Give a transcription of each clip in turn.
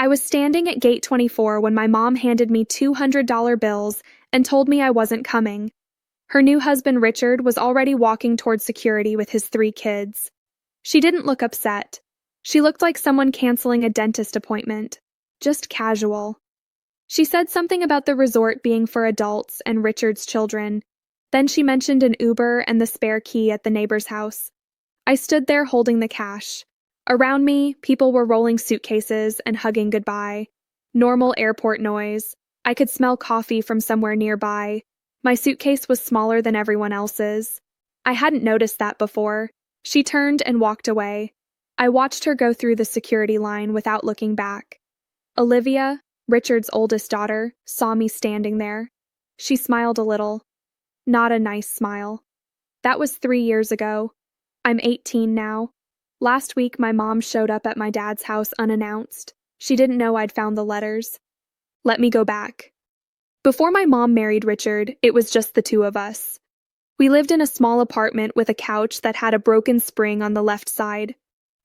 I was standing at gate 24 when my mom handed me $200 bills and told me I wasn't coming. Her new husband, Richard, was already walking toward security with his 3 kids. She didn't look upset. She looked like someone canceling a dentist appointment. Just casual. She said something about the resort being for adults and Richard's children. Then she mentioned an Uber and the spare key at the neighbor's house. I stood there holding the cash. Around me, people were rolling suitcases and hugging goodbye. Normal airport noise. I could smell coffee from somewhere nearby. My suitcase was smaller than everyone else's. I hadn't noticed that before. She turned and walked away. I watched her go through the security line without looking back. Olivia, Richard's oldest daughter, saw me standing there. She smiled a little. Not a nice smile. That was 3 years ago. I'm 18 now. Last week, my mom showed up at my dad's house unannounced. She didn't know I'd found the letters. Let me go back. Before my mom married Richard, it was just the 2 of us. We lived in a small apartment with a couch that had a broken spring on the left side.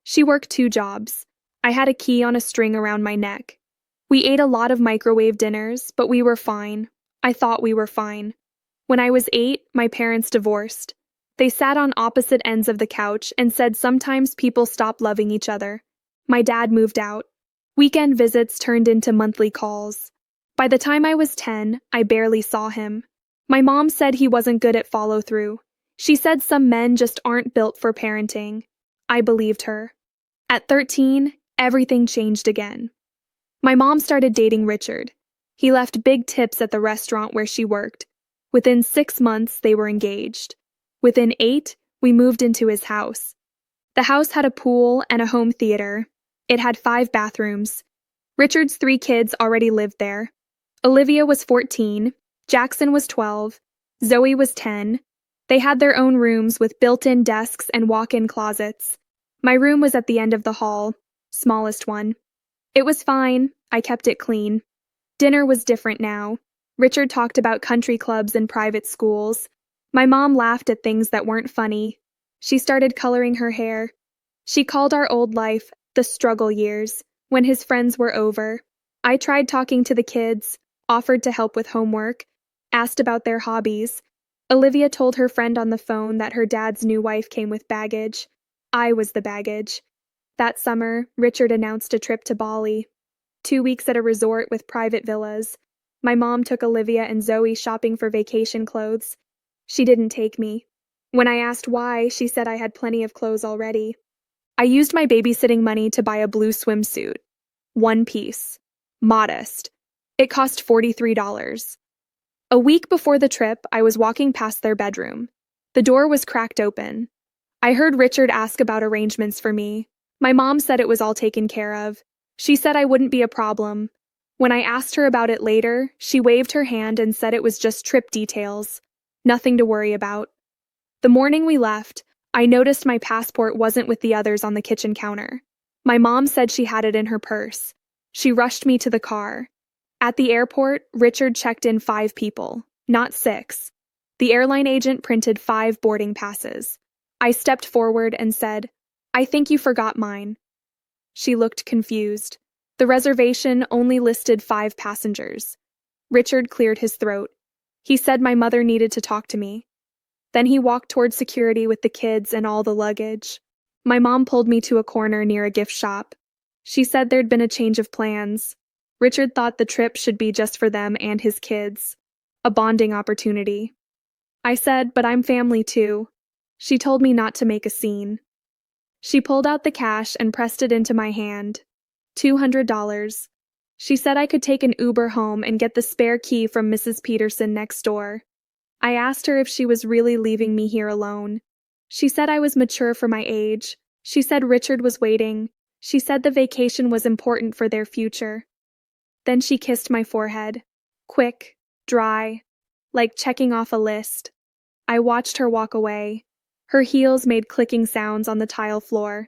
She worked 2 jobs. I had a key on a string around my neck. We ate a lot of microwave dinners, but we were fine. I thought we were fine. When I was 8, my parents divorced. They sat on opposite ends of the couch and said sometimes people stop loving each other. My dad moved out. Weekend visits turned into monthly calls. By the time I was 10, I barely saw him. My mom said he wasn't good at follow-through. She said some men just aren't built for parenting. I believed her. At 13, everything changed again. My mom started dating Richard. He left big tips at the restaurant where she worked. Within 6 months, they were engaged. Within 8, we moved into his house. The house had a pool and a home theater. It had 5 bathrooms. Richard's 3 kids already lived there. Olivia was 14, Jackson was 12, Zoe was 10. They had their own rooms with built-in desks and walk-in closets. My room was at the end of the hall, smallest one. It was fine. I kept it clean. Dinner was different now. Richard talked about country clubs and private schools. My mom laughed at things that weren't funny. She started coloring her hair. She called our old life the struggle years, when his friends were over. I tried talking to the kids, offered to help with homework, asked about their hobbies. Olivia told her friend on the phone that her dad's new wife came with baggage. I was the baggage. That summer, Richard announced a trip to Bali. 2 weeks at a resort with private villas. My mom took Olivia and Zoe shopping for vacation clothes. She didn't take me. When I asked why, she said I had plenty of clothes already. I used my babysitting money to buy a blue swimsuit. 1 piece. Modest. It cost $43. A week before the trip, I was walking past their bedroom. The door was cracked open. I heard Richard ask about arrangements for me. My mom said it was all taken care of. She said I wouldn't be a problem. When I asked her about it later, she waved her hand and said it was just trip details. Nothing to worry about. The morning we left, I noticed my passport wasn't with the others on the kitchen counter. My mom said she had it in her purse. She rushed me to the car. At the airport, Richard checked in 5 people, not 6. The airline agent printed 5 boarding passes. I stepped forward and said, "I think you forgot mine." She looked confused. The reservation only listed 5 passengers. Richard cleared his throat. He said my mother needed to talk to me. Then he walked toward security with the kids and all the luggage. My mom pulled me to a corner near a gift shop. She said there'd been a change of plans. Richard thought the trip should be just for them and his kids. A bonding opportunity. I said, but I'm family too. She told me not to make a scene. She pulled out the cash and pressed it into my hand. $200. She said I could take an Uber home and get the spare key from Mrs. Peterson next door. I asked her if she was really leaving me here alone. She said I was mature for my age. She said Richard was waiting. She said the vacation was important for their future. Then she kissed my forehead. Quick, dry, like checking off a list. I watched her walk away. Her heels made clicking sounds on the tile floor.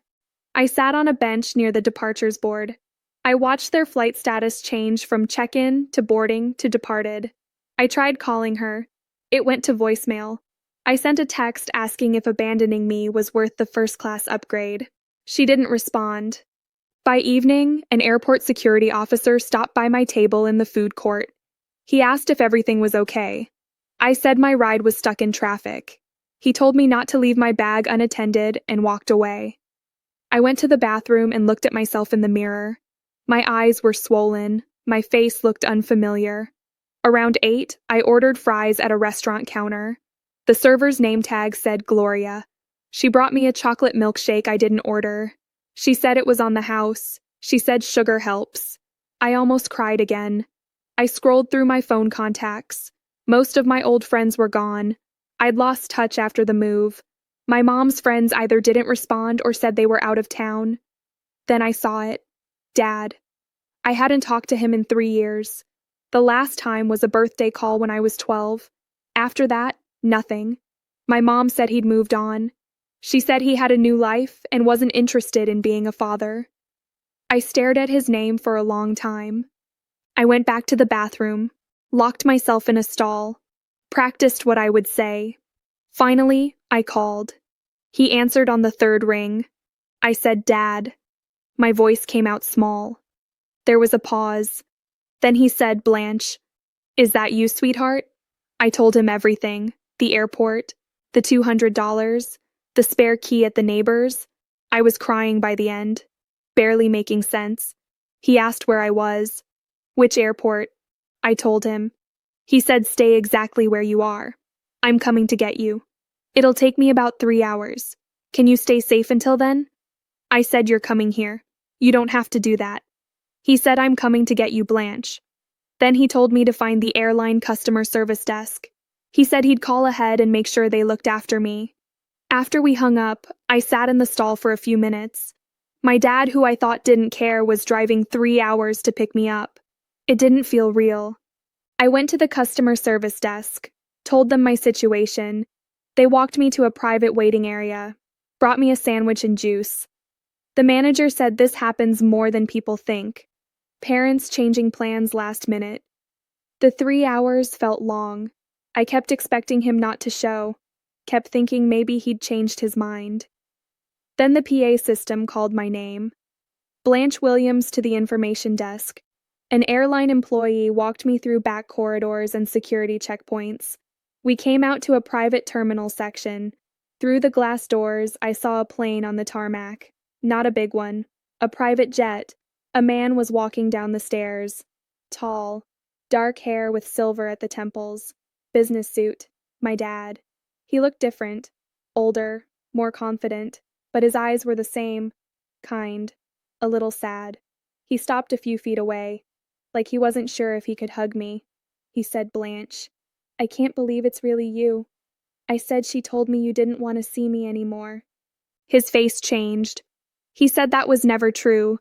I sat on a bench near the departures board. I watched their flight status change from check-in to boarding to departed. I tried calling her. It went to voicemail. I sent a text asking if abandoning me was worth the first-class upgrade. She didn't respond. By evening, an airport security officer stopped by my table in the food court. He asked if everything was okay. I said my ride was stuck in traffic. He told me not to leave my bag unattended and walked away. I went to the bathroom and looked at myself in the mirror. My eyes were swollen. My face looked unfamiliar. Around 8, I ordered fries at a restaurant counter. The server's name tag said Gloria. She brought me a chocolate milkshake I didn't order. She said it was on the house. She said sugar helps. I almost cried again. I scrolled through my phone contacts. Most of my old friends were gone. I'd lost touch after the move. My mom's friends either didn't respond or said they were out of town. Then I saw it. Dad. I hadn't talked to him in 3 years. The last time was a birthday call when I was 12. After that, nothing. My mom said he'd moved on. She said he had a new life and wasn't interested in being a father. I stared at his name for a long time. I went back to the bathroom, locked myself in a stall, practiced what I would say. Finally, I called. He answered on the 3rd ring. I said, "Dad." My voice came out small. There was a pause. Then he said, "Blanche, is that you, sweetheart?" I told him everything. The airport, the $200, the spare key at the neighbor's. I was crying by the end, barely making sense. He asked where I was. "Which airport?" I told him. He said, "Stay exactly where you are. I'm coming to get you. It'll take me about 3 hours. Can you stay safe until then?" I said, "You're coming here. You don't have to do that." He said, "I'm coming to get you, Blanche." Then he told me to find the airline customer service desk. He said he'd call ahead and make sure they looked after me. After we hung up, I sat in the stall for a few minutes. My dad, who I thought didn't care, was driving 3 hours to pick me up. It didn't feel real. I went to the customer service desk, told them my situation. They walked me to a private waiting area, brought me a sandwich and juice. The manager said this happens more than people think. Parents changing plans last minute. The 3 hours felt long. I kept expecting him not to show, kept thinking maybe he'd changed his mind. Then the PA system called my name. Blanche Williams to the information desk. An airline employee walked me through back corridors and security checkpoints. We came out to a private terminal section. Through the glass doors, I saw a plane on the tarmac. Not a big one. A private jet. A man was walking down the stairs. Tall. Dark hair with silver at the temples. Business suit. My dad. He looked different. Older. More confident. But his eyes were the same. Kind. A little sad. He stopped a few feet away. Like he wasn't sure if he could hug me. He said, "Blanche, I can't believe it's really you. I said she told me you didn't want to see me anymore." His face changed. He said that was never true.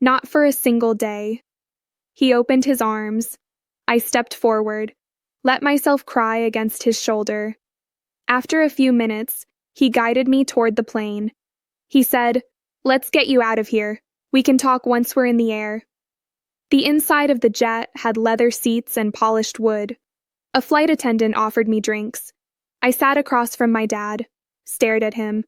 Not for a single day. He opened his arms. I stepped forward, let myself cry against his shoulder. After a few minutes, he guided me toward the plane. He said, "Let's get you out of here. We can talk once we're in the air." The inside of the jet had leather seats and polished wood. A flight attendant offered me drinks. I sat across from my dad, stared at him.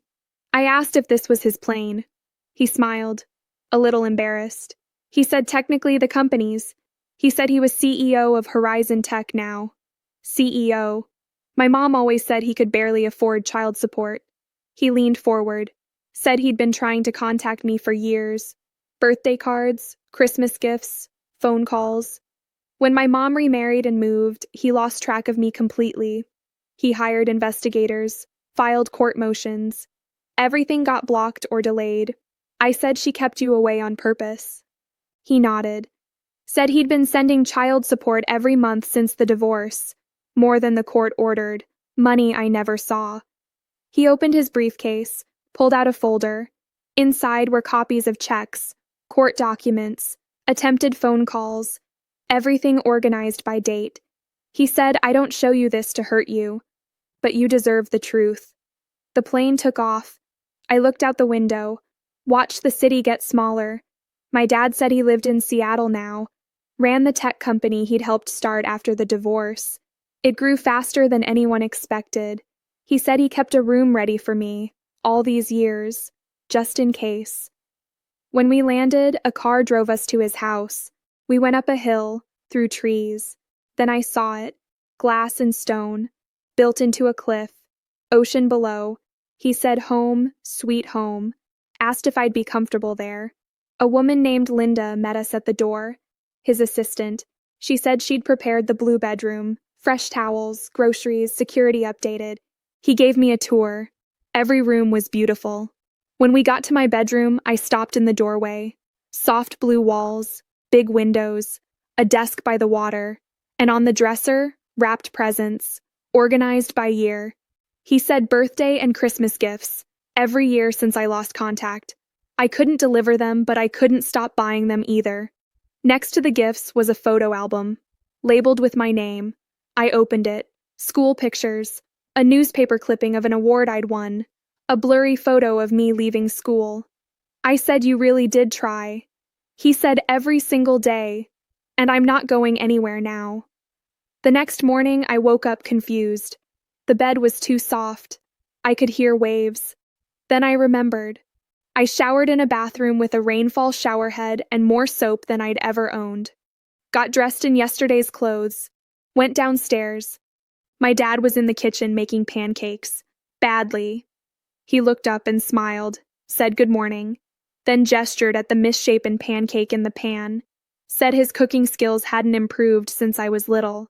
I asked if this was his plane. He smiled, a little embarrassed. He said technically the company's. He said he was CEO of Horizon Tech now. CEO. My mom always said he could barely afford child support. He leaned forward, said he'd been trying to contact me for years. Birthday cards, Christmas gifts, phone calls. When my mom remarried and moved, he lost track of me completely. He hired investigators, filed court motions. Everything got blocked or delayed. I said she kept you away on purpose. He nodded. Said he'd been sending child support every month since the divorce. More than the court ordered. Money I never saw. He opened his briefcase, pulled out a folder. Inside were copies of checks, court documents, attempted phone calls, everything organized by date. He said, "I don't show you this to hurt you, but you deserve the truth." The plane took off. I looked out the window, watched the city get smaller. My dad said he lived in Seattle now, ran the tech company he'd helped start after the divorce. It grew faster than anyone expected. He said he kept a room ready for me, all these years, just in case. When we landed, a car drove us to his house. We went up a hill, through trees. Then I saw it, glass and stone, built into a cliff, ocean below. He said home, sweet home, asked if I'd be comfortable there. A woman named Linda met us at the door, his assistant. She said she'd prepared the blue bedroom, fresh towels, groceries, security updated. He gave me a tour. Every room was beautiful. When we got to my bedroom, I stopped in the doorway. Soft blue walls, big windows, a desk by the water, and on the dresser, wrapped presents, organized by year. He said birthday and Christmas gifts, every year since I lost contact. I couldn't deliver them, but I couldn't stop buying them either. Next to the gifts was a photo album, labeled with my name. I opened it. School pictures, a newspaper clipping of an award I'd won, a blurry photo of me leaving school. I said you really did try. He said every single day, and I'm not going anywhere now. The next morning, I woke up confused. The bed was too soft. I could hear waves. Then I remembered. I showered in a bathroom with a rainfall shower head and more soap than I'd ever owned. Got dressed in yesterday's clothes. Went downstairs. My dad was in the kitchen making pancakes. Badly. He looked up and smiled, said good morning, then gestured at the misshapen pancake in the pan, said his cooking skills hadn't improved since I was little.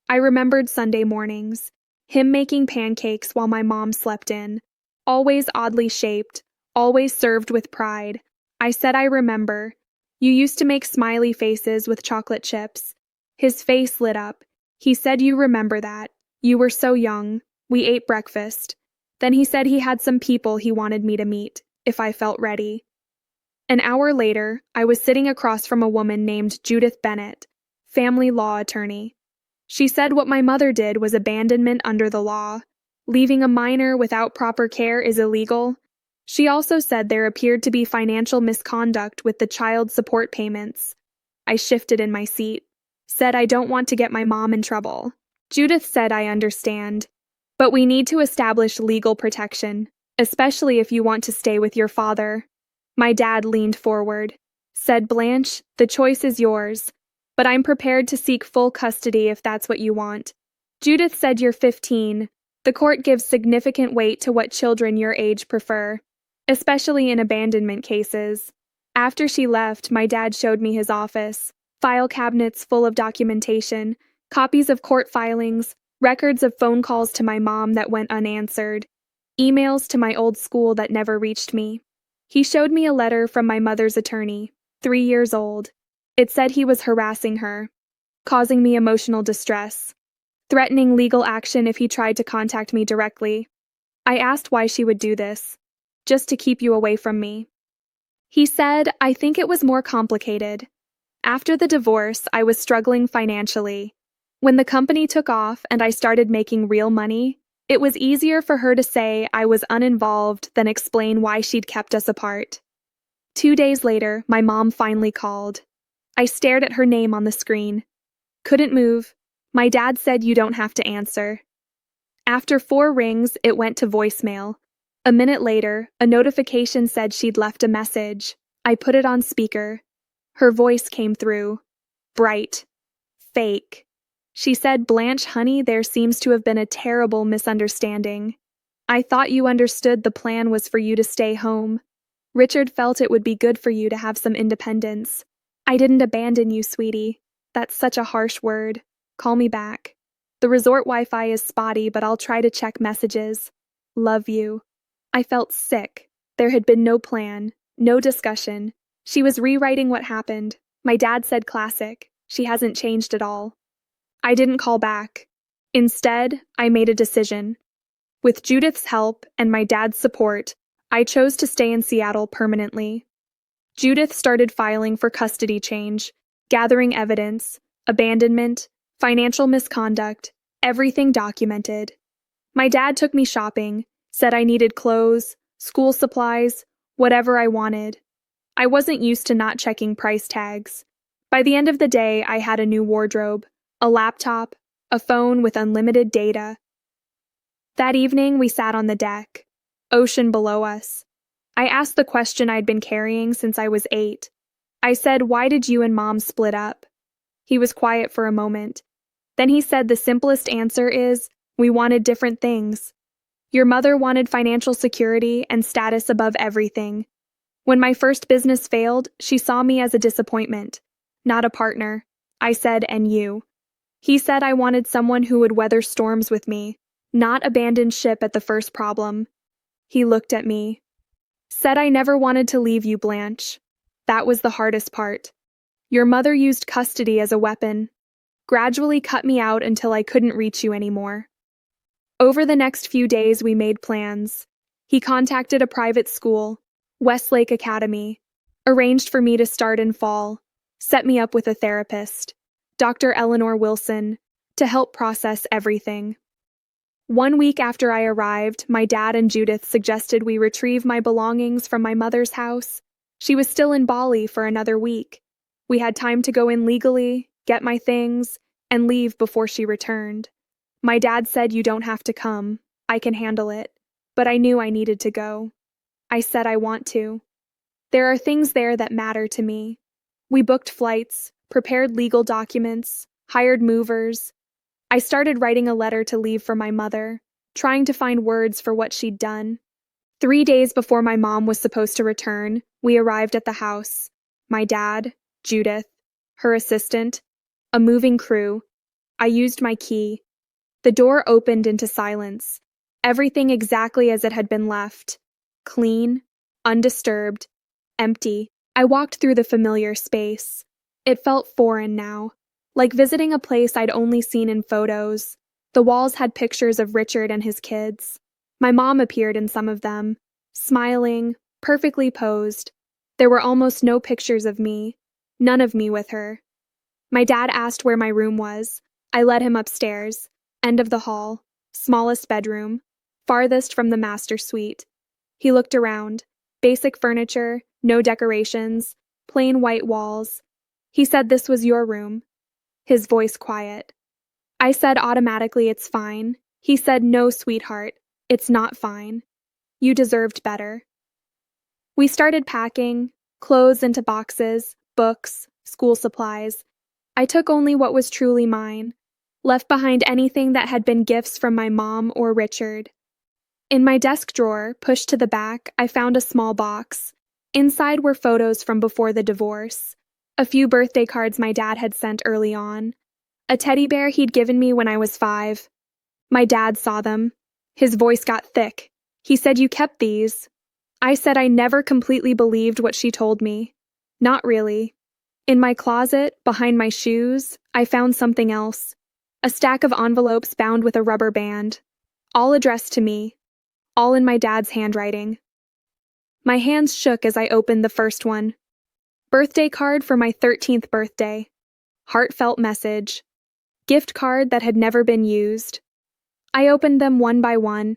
I remembered Sunday mornings, him making pancakes while my mom slept in, always oddly shaped, always served with pride. I said I remember. You used to make smiley faces with chocolate chips. His face lit up. He said you remember that. You were so young. We ate breakfast. Then he said he had some people he wanted me to meet, if I felt ready. An hour later, I was sitting across from a woman named Judith Bennett, family law attorney. She said what my mother did was abandonment under the law. Leaving a minor without proper care is illegal. She also said there appeared to be financial misconduct with the child support payments. I shifted in my seat, said I don't want to get my mom in trouble. Judith said I understand, but we need to establish legal protection, especially if you want to stay with your father. My dad leaned forward, said Blanche, the choice is yours, but I'm prepared to seek full custody if that's what you want. Judith said you're 15. The court gives significant weight to what children your age prefer, especially in abandonment cases. After she left, my dad showed me his office, file cabinets full of documentation, copies of court filings, records of phone calls to my mom that went unanswered, emails to my old school that never reached me. He showed me a letter from my mother's attorney, 3 years old. It said he was harassing her, causing me emotional distress, threatening legal action if he tried to contact me directly. I asked why she would do this, just to keep you away from me. He said, I think it was more complicated. After the divorce, I was struggling financially. When the company took off and I started making real money, it was easier for her to say I was uninvolved than explain why she'd kept us apart. 2 days later, my mom finally called. I stared at her name on the screen. Couldn't move. My dad said you don't have to answer. After 4 rings, it went to voicemail. A minute later, a notification said she'd left a message. I put it on speaker. Her voice came through. Bright. Fake. She said, Blanche, honey, there seems to have been a terrible misunderstanding. I thought you understood the plan was for you to stay home. Richard felt it would be good for you to have some independence. I didn't abandon you, sweetie. That's such a harsh word. Call me back. The resort Wi-Fi is spotty, but I'll try to check messages. Love you. I felt sick. There had been no plan, no discussion. She was rewriting what happened. My dad said classic. She hasn't changed at all. I didn't call back. Instead, I made a decision. With Judith's help and my dad's support, I chose to stay in Seattle permanently. Judith started filing for custody change, gathering evidence, abandonment, financial misconduct, everything documented. My dad took me shopping, said I needed clothes, school supplies, whatever I wanted. I wasn't used to not checking price tags. By the end of the day, I had a new wardrobe, a laptop, a phone with unlimited data. That evening, we sat on the deck, ocean below us. I asked the question I'd been carrying since I was 8. I said, "Why did you and Mom split up?" He was quiet for a moment. Then he said the simplest answer is, "We wanted different things. Your mother wanted financial security and status above everything. When my first business failed, she saw me as a disappointment, not a partner." I said, "And you?" He said I wanted someone who would weather storms with me, not abandon ship at the first problem. He looked at me. Said I never wanted to leave you, Blanche. That was the hardest part. Your mother used custody as a weapon. Gradually cut me out until I couldn't reach you anymore. Over the next few days, we made plans. He contacted a private school, Westlake Academy, arranged for me to start in fall, set me up with a therapist, Dr. Eleanor Wilson, to help process everything. 1 week after I arrived, my dad and Judith suggested we retrieve my belongings from my mother's house. She was still in Bali for another week. We had time to go in legally, get my things, and leave before she returned. My dad said, "You don't have to come. I can handle it." But I knew I needed to go. I said I want to. There are things there that matter to me. We booked flights, prepared legal documents, hired movers. I started writing a letter to leave for my mother, trying to find words for what she'd done. 3 days before my mom was supposed to return, we arrived at the house. My dad, Judith, her assistant, a moving crew. I used my key. The door opened into silence. Everything exactly as it had been left. Clean, undisturbed, empty. I walked through the familiar space. It felt foreign now, like visiting a place I'd only seen in photos. The walls had pictures of Richard and his kids. My mom appeared in some of them, smiling, perfectly posed. There were almost no pictures of me, none of me with her. My dad asked where my room was. I led him upstairs, end of the hall, smallest bedroom, farthest from the master suite. He looked around. Basic furniture, no decorations, plain white walls. He said this was your room. His voice quiet. I said automatically it's fine. He said, "No, sweetheart, it's not fine. You deserved better." We started packing, clothes into boxes, books, school supplies. I took only what was truly mine, left behind anything that had been gifts from my mom or Richard. In my desk drawer, pushed to the back, I found a small box. Inside were photos from before the divorce, a few birthday cards my dad had sent early on, a teddy bear he'd given me when I was 5. My dad saw them. His voice got thick. He said, "You kept these." I said I never completely believed what she told me. Not really. In my closet, behind my shoes, I found something else. A stack of envelopes bound with a rubber band. All addressed to me. All in my dad's handwriting. My hands shook as I opened the first one. Birthday card for my 13th birthday. Heartfelt message. Gift card that had never been used. I opened them one by one.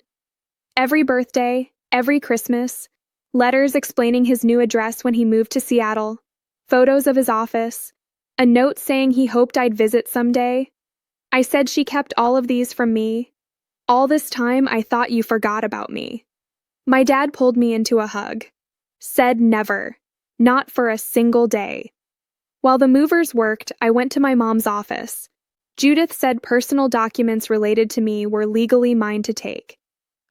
Every birthday, every Christmas, letters explaining his new address when he moved to Seattle, photos of his office, a note saying he hoped I'd visit someday. I said she kept all of these from me. All this time I thought you forgot about me. My dad pulled me into a hug. Said never. Not for a single day. While the movers worked, I went to my mom's office. Judith said personal documents related to me were legally mine to take.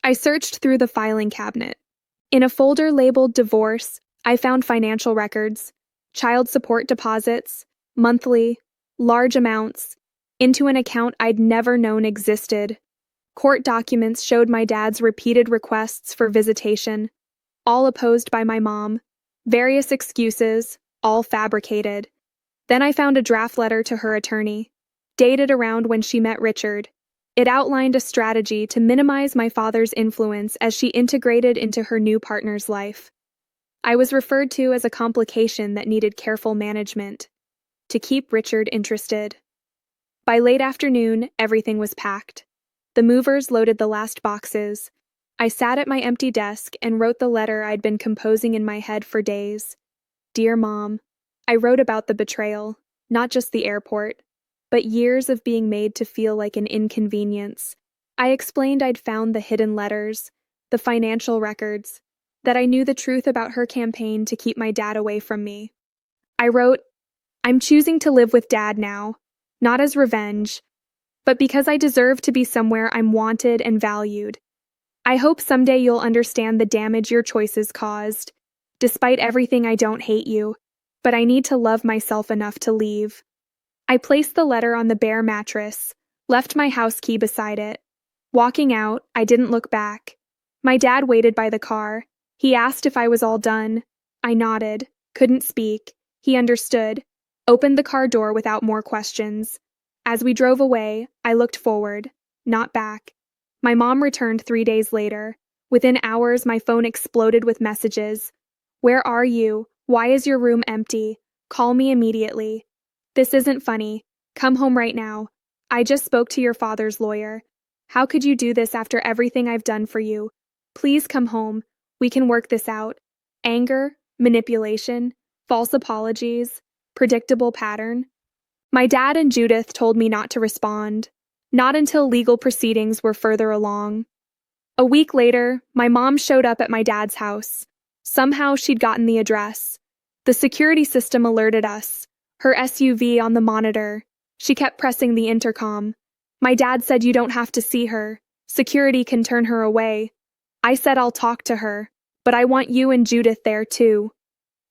I searched through the filing cabinet. In a folder labeled divorce, I found financial records, child support deposits, monthly, large amounts, into an account I'd never known existed. Court documents showed my dad's repeated requests for visitation, all opposed by my mom, various excuses, all fabricated. Then I found a draft letter to her attorney, dated around when she met Richard. It outlined a strategy to minimize my father's influence as she integrated into her new partner's life. I was referred to as a complication that needed careful management, to keep Richard interested. By late afternoon, everything was packed. The movers loaded the last boxes. I sat at my empty desk and wrote the letter I'd been composing in my head for days. Dear Mom, I wrote about the betrayal, not just the airport, but years of being made to feel like an inconvenience. I explained I'd found the hidden letters, the financial records, that I knew the truth about her campaign to keep my dad away from me. I wrote, "I'm choosing to live with Dad now, not as revenge, but because I deserve to be somewhere I'm wanted and valued. I hope someday you'll understand the damage your choices caused. Despite everything, I don't hate you, but I need to love myself enough to leave." I placed the letter on the bare mattress, left my house key beside it. Walking out, I didn't look back. My dad waited by the car. He asked if I was all done. I nodded, couldn't speak. He understood, opened the car door without more questions. As we drove away, I looked forward, not back. My mom returned 3 days later. Within hours, my phone exploded with messages. "Where are you? Why is your room empty? Call me immediately. This isn't funny. Come home right now. I just spoke to your father's lawyer. How could you do this after everything I've done for you? Please come home. We can work this out." Anger, manipulation, false apologies, predictable pattern. My dad and Judith told me not to respond. Not until legal proceedings were further along. A week later, my mom showed up at my dad's house. Somehow she'd gotten the address. The security system alerted us. Her SUV on the monitor. She kept pressing the intercom. My dad said, "You don't have to see her. Security can turn her away." I said, "I'll talk to her, but I want you and Judith there too."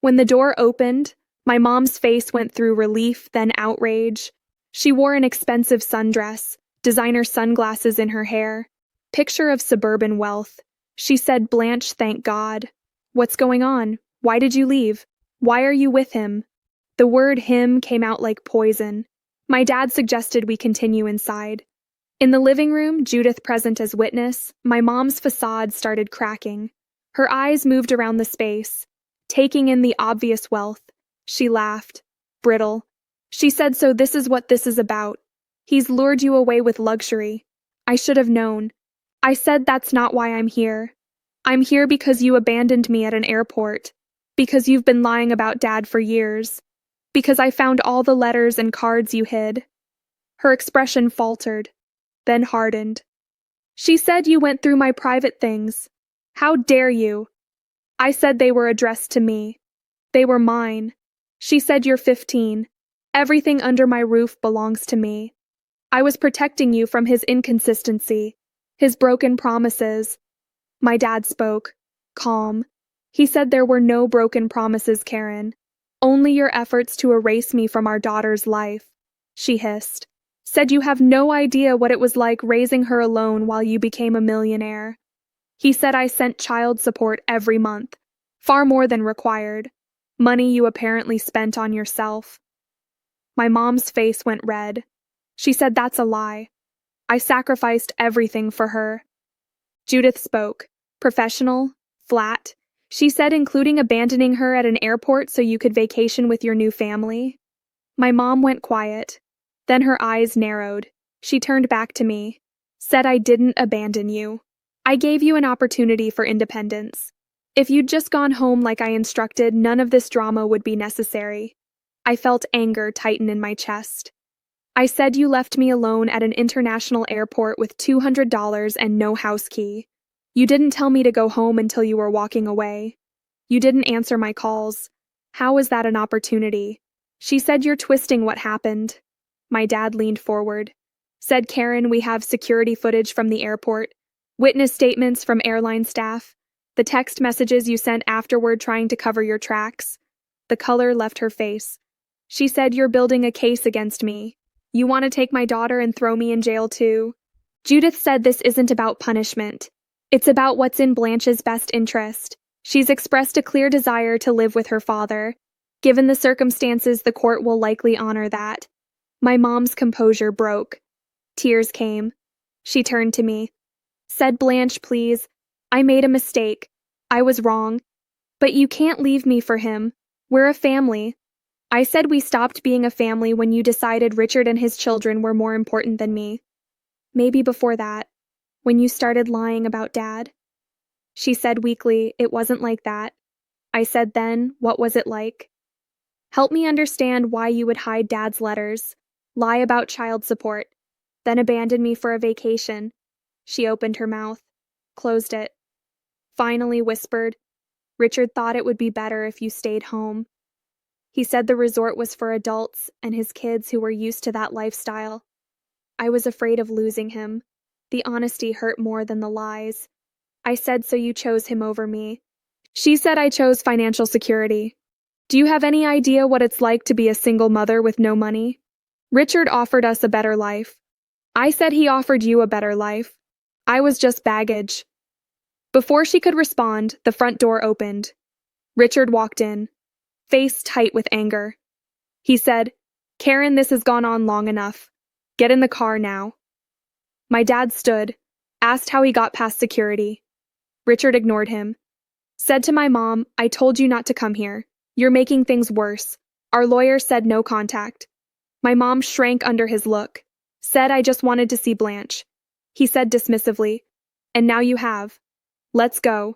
When the door opened, my mom's face went through relief, then outrage. She wore an expensive sundress, designer sunglasses in her hair. Picture of suburban wealth. She said, "Blanche, thank God." "What's going on? Why did you leave? Why are you with him?" The word "him" came out like poison. My dad suggested we continue inside. In the living room, Judith present as witness, my mom's facade started cracking. Her eyes moved around the space, taking in the obvious wealth. She laughed. Brittle. She said, "So this is what this is about. He's lured you away with luxury. I should have known." I said, "That's not why I'm here. I'm here because you abandoned me at an airport. Because you've been lying about Dad for years. Because I found all the letters and cards you hid." Her expression faltered, then hardened. She said, "You went through my private things. How dare you?" I said they were addressed to me. They were mine. She said, "You're 15. Everything under my roof belongs to me. I was protecting you from his inconsistency, his broken promises." My dad spoke, calm. He said, "There were no broken promises, Karen. Only your efforts to erase me from our daughter's life." She hissed. Said, "You have no idea what it was like raising her alone while you became a millionaire." He said, "I sent child support every month, far more than required. Money you apparently spent on yourself." My mom's face went red. She said, "That's a lie. I sacrificed everything for her." Judith spoke, professional, flat. She said, "Including abandoning her at an airport so you could vacation with your new family." My mom went quiet. Then her eyes narrowed. She turned back to me. Said, "I didn't abandon you. I gave you an opportunity for independence. If you'd just gone home like I instructed, none of this drama would be necessary." I felt anger tighten in my chest. I said, "You left me alone at an international airport with $200 and no house key. You didn't tell me to go home until you were walking away. You didn't answer my calls. How was that an opportunity?" She said, "You're twisting what happened." My dad leaned forward. Said, "Karen, we have security footage from the airport, witness statements from airline staff, the text messages you sent afterward trying to cover your tracks." The color left her face. She said, "You're building a case against me. You want to take my daughter and throw me in jail too." Judith said, "This isn't about punishment. It's about what's in Blanche's best interest. She's expressed a clear desire to live with her father. Given the circumstances, the court will likely honor that." My mom's composure broke. Tears came. She turned to me. Said, "Blanche, please. I made a mistake. I was wrong. But you can't leave me for him. We're a family." I said, "We stopped being a family when you decided Richard and his children were more important than me. Maybe before that, when you started lying about Dad." She said weakly, "It wasn't like that." I said, "Then, what was it like?" "Help me understand why you would hide Dad's letters, lie about child support, then abandon me for a vacation." She opened her mouth, closed it, finally whispered, Richard thought it would be better if you stayed home. He said the resort was for adults and his kids who were used to that lifestyle. I was afraid of losing him. The honesty hurt more than the lies. I said, so you chose him over me. She said I chose financial security. Do you have any idea what it's like to be a single mother with no money? Richard offered us a better life. I said he offered you a better life. I was just baggage. Before she could respond, the front door opened. Richard walked in, face tight with anger. He said, Karen, this has gone on long enough. Get in the car now. My dad stood, asked how he got past security. Richard ignored him. Said to my mom, I told you not to come here. You're making things worse. Our lawyer said no contact. My mom shrank under his look. Said I just wanted to see Blanche. He said dismissively, and now you have. Let's go.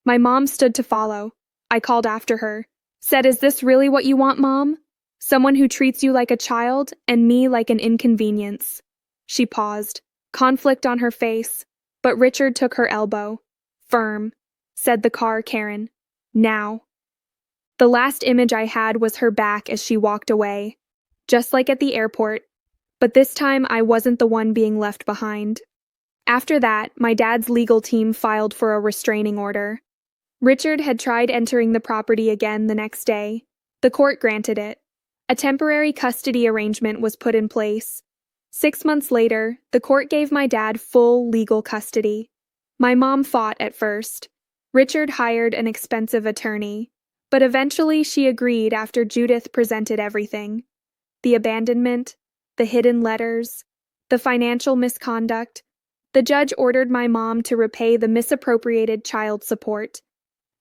My mom stood to follow. I called after her. Said, is this really what you want, Mom? Someone who treats you like a child and me like an inconvenience. She paused, conflict on her face, but Richard took her elbow. Firm. Said the car, Karen. Now. The last image I had was her back as she walked away, just like at the airport, but this time I wasn't the one being left behind. After that, my dad's legal team filed for a restraining order. Richard had tried entering the property again the next day. The court granted it. A temporary custody arrangement was put in place. 6 months later, the court gave my dad full legal custody. My mom fought at first. Richard hired an expensive attorney, but eventually she agreed after Judith presented everything. The abandonment, the hidden letters, the financial misconduct. The judge ordered my mom to repay the misappropriated child support,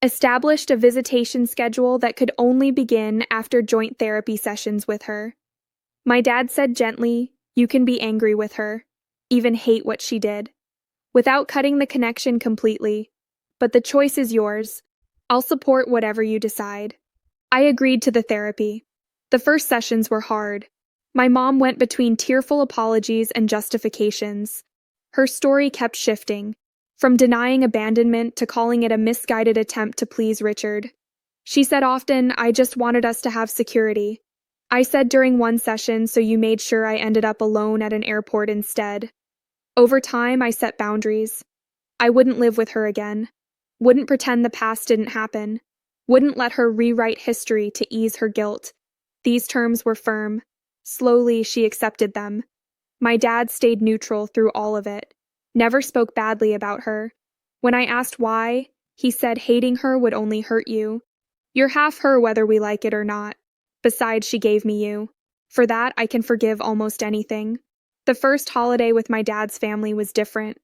established a visitation schedule that could only begin after joint therapy sessions with her. My dad said gently, you can be angry with her, even hate what she did, without cutting the connection completely, but the choice is yours. I'll support whatever you decide. I agreed to the therapy. The first sessions were hard. My mom went between tearful apologies and justifications. Her story kept shifting, from denying abandonment to calling it a misguided attempt to please Richard. She said often, I just wanted us to have security. I said during one session, so you made sure I ended up alone at an airport instead. Over time, I set boundaries. I wouldn't live with her again. Wouldn't pretend the past didn't happen. Wouldn't let her rewrite history to ease her guilt. These terms were firm. Slowly, she accepted them. My dad stayed neutral through all of it. Never spoke badly about her. When I asked why, he said hating her would only hurt you. You're half her whether we like it or not. Besides, she gave me you. For that, I can forgive almost anything. The first holiday with my dad's family was different.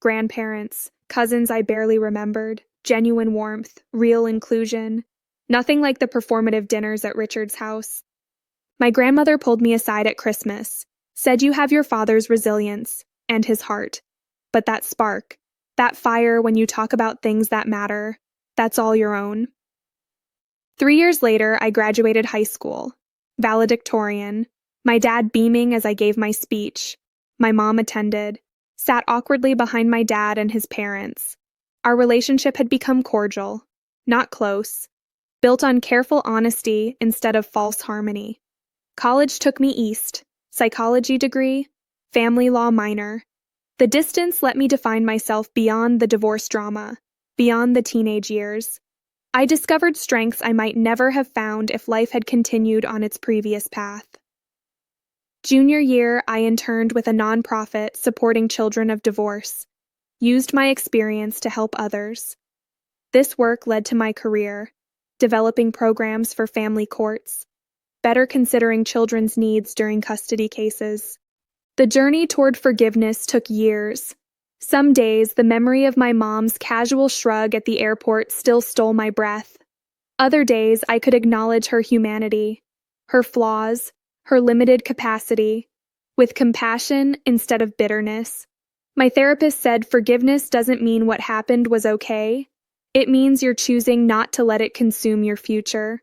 Grandparents, cousins I barely remembered, genuine warmth, real inclusion. Nothing like the performative dinners at Richard's house. My grandmother pulled me aside at Christmas, said you have your father's resilience and his heart. But that spark, that fire when you talk about things that matter, that's all your own. 3 years later, I graduated high school. Valedictorian. My dad beaming as I gave my speech. My mom attended. Sat awkwardly behind my dad and his parents. Our relationship had become cordial, not close, built on careful honesty instead of false harmony. College took me east. Psychology degree, family law minor. The distance let me define myself beyond the divorce drama, beyond the teenage years. I discovered strengths I might never have found if life had continued on its previous path. Junior year, I interned with a nonprofit supporting children of divorce, used my experience to help others. This work led to my career, developing programs for family courts, better considering children's needs during custody cases. The journey toward forgiveness took years. Some days, the memory of my mom's casual shrug at the airport still stole my breath. Other days, I could acknowledge her humanity, her flaws, her limited capacity, with compassion instead of bitterness. My therapist said forgiveness doesn't mean what happened was okay. It means you're choosing not to let it consume your future.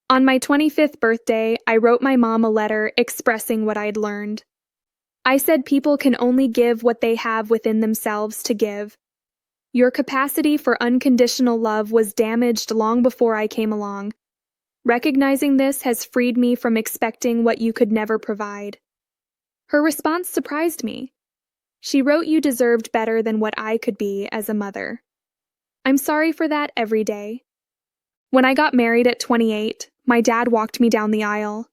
On my 25th birthday, I wrote my mom a letter expressing what I'd learned. I said people can only give what they have within themselves to give. Your capacity for unconditional love was damaged long before I came along. Recognizing this has freed me from expecting what you could never provide." Her response surprised me. She wrote you deserved better than what I could be as a mother. I'm sorry for that every day. When I got married at 28, my dad walked me down the aisle,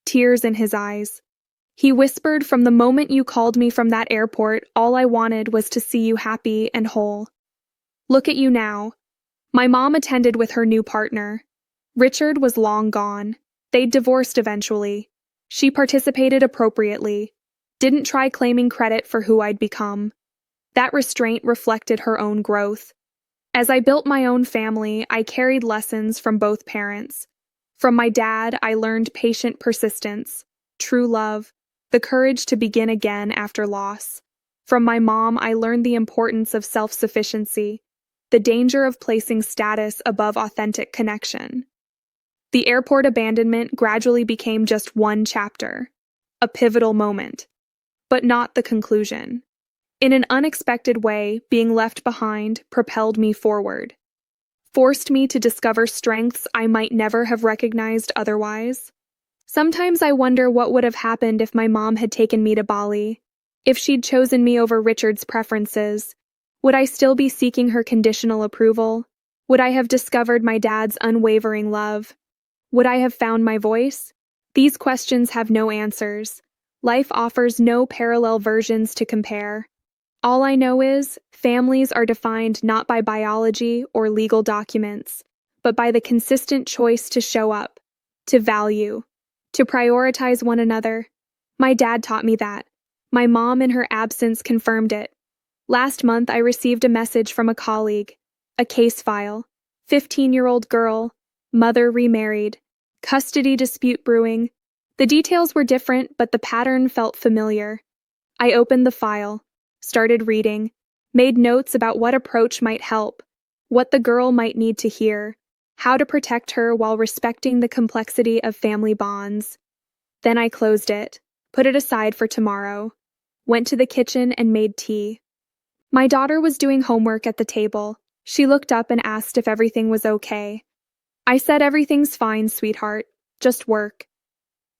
tears in his eyes. He whispered, "From the moment you called me from that airport, all I wanted was to see you happy and whole." Look at you now. My mom attended with her new partner. Richard was long gone. They'd divorced eventually. She participated appropriately, didn't try claiming credit for who I'd become. That restraint reflected her own growth. As I built my own family, I carried lessons from both parents. From my dad, I learned patient persistence, true love, the courage to begin again after loss. From my mom, I learned the importance of self-sufficiency, the danger of placing status above authentic connection. The airport abandonment gradually became just one chapter, a pivotal moment, but not the conclusion. In an unexpected way, being left behind propelled me forward, forced me to discover strengths I might never have recognized otherwise. Sometimes I wonder what would have happened if my mom had taken me to Bali, if she'd chosen me over Richard's preferences. Would I still be seeking her conditional approval? Would I have discovered my dad's unwavering love? Would I have found my voice? These questions have no answers. Life offers no parallel versions to compare. All I know is, families are defined not by biology or legal documents, but by the consistent choice to show up, to value, to prioritize one another. My dad taught me that. My mom in her absence confirmed it. Last month I received a message from a colleague, a case file, 15-year-old girl, mother remarried, custody dispute brewing. The details were different, but the pattern felt familiar. I opened the file, started reading, made notes about what approach might help, what the girl might need to hear, how to protect her while respecting the complexity of family bonds. Then I closed it, put it aside for tomorrow, went to the kitchen and made tea. My daughter was doing homework at the table. She looked up and asked if everything was okay. I said, "Everything's fine, sweetheart, just work."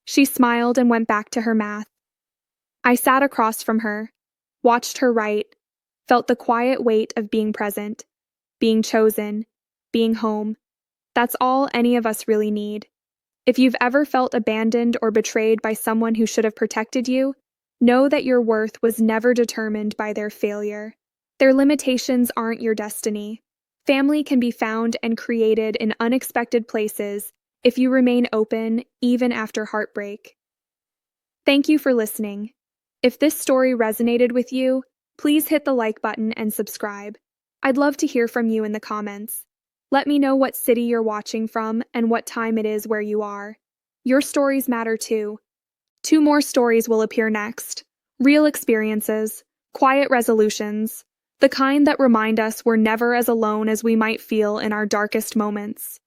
She smiled and went back to her math. I sat across from her, watched her write, felt the quiet weight of being present, being chosen, being home. That's all any of us really need. If you've ever felt abandoned or betrayed by someone who should have protected you, know that your worth was never determined by their failure. Their limitations aren't your destiny. Family can be found and created in unexpected places if you remain open, even after heartbreak. Thank you for listening. If this story resonated with you, please hit the like button and subscribe. I'd love to hear from you in the comments. Let me know what city you're watching from and what time it is where you are. Your stories matter too. 2 more stories will appear next. Real experiences, quiet resolutions, the kind that remind us we're never as alone as we might feel in our darkest moments.